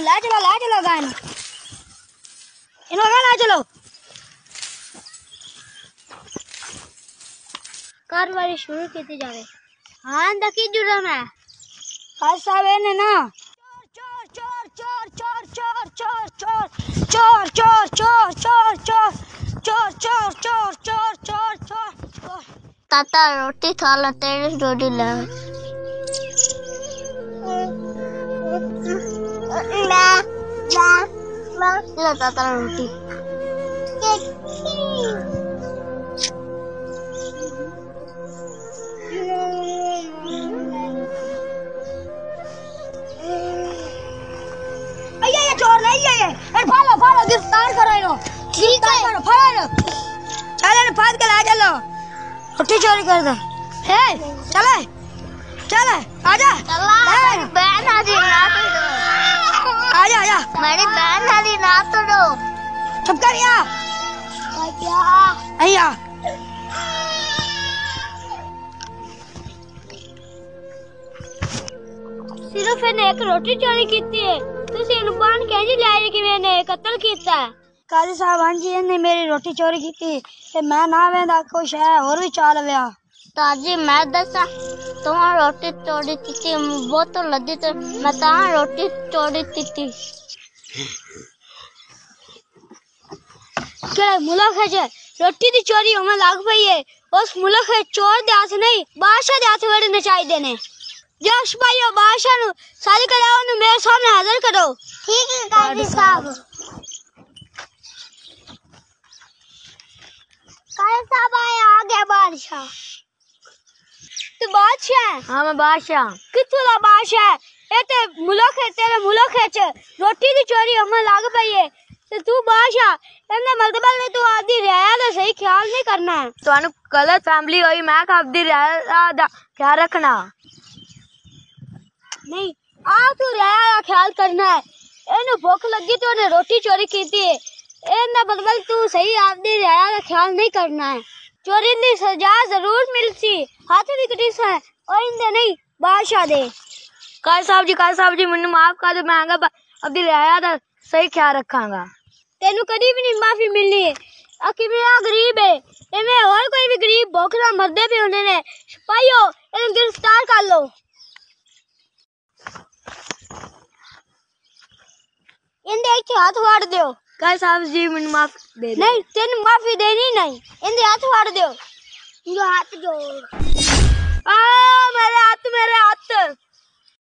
ले चलो गायन इन्होंने ले चलो कार्रवाई शुरू की जावे। हाँ दकी जुर्म है खास साहब ने ना चोर चोर चोर चोर चोर चोर चोर चोर चोर चोर चोर चोर चोर चोर चोर चोर चोर चोर। ताता रोटी खा लो तेरे रोटी ले ला ताता रोटी चोर नहीं है ये फालो गिरफ्तार करो इनो ठीक है करो फालो चले ने फाद के ला चलो रोटी चोरी कर दो है चले आजा मेरी बहन आजी ना तो आजा मेरी बहन आजी ना तो दो चुप कर या क्या आया सिर्फ ने एक रोटी चोरी की है तुसी इनबान कहजी लाए कि मैंने कत्ल कीता है काजी साहब हां जी ने मेरी रोटी चोरी की थी ते मैं ना वेंदा कुछ है और भी चाल व्या ताजी मैं दसा तुम रोटी चोरी की थी वो तो लदी तो मैं ता रोटी चोरी की थी के मुल्क है जे रोटी दी चोरी होने लग पई है उस मुल्क है चोर दे हाथ नहीं बादशाह दे हाथ वड़ने चाहिए ने जश भाइयों बादशाह नु सारी कलाओं नु मेरे सामने हाजिर करो ठीक है काजी साहब आ गया बादशाह तू बादशाह हां मैं बादशाह किथों दा बादशाह ए ते मुल्क है तेरे मुल्क है च रोटी दी चोरी होने लग पई है ते तू बादशाह एने मतलब ने तू आदी रिया दा सही ख्याल नहीं करना है थानू गलत फैमिली होई मैं आदी रिया दा ख्याल रखना नहीं आ तू रिया दा ख्याल करना है एनु भूख लगी तो ने रोटी चोरी की थी एना बदल तू सही आदमी रिया दा ख्याल नहीं करना है चोरी दी सजा जरूर मिलसी हाथ भी कटी से ओइंदे नहीं बादशाह दे काजी साहब जी मैनू माफ कर दो मैं अपनी रिया दा सही ख्याल रखांगा तेनू कभी भी नहीं माफी मिलनी है अकिमिया गरीब है एमे और कोई भी गरीब भूख ना मरदे भी होने ने भाइयों इन्हें गिरफ्तार कर लो इंदे एक हाथ फाड़ दो काजी साहब जी मैनू माफ दे दो नहीं तेन माफी देनी नहीं इंदे हाथ फाड़ दो हाथ जोड़ आ मेरे हाथ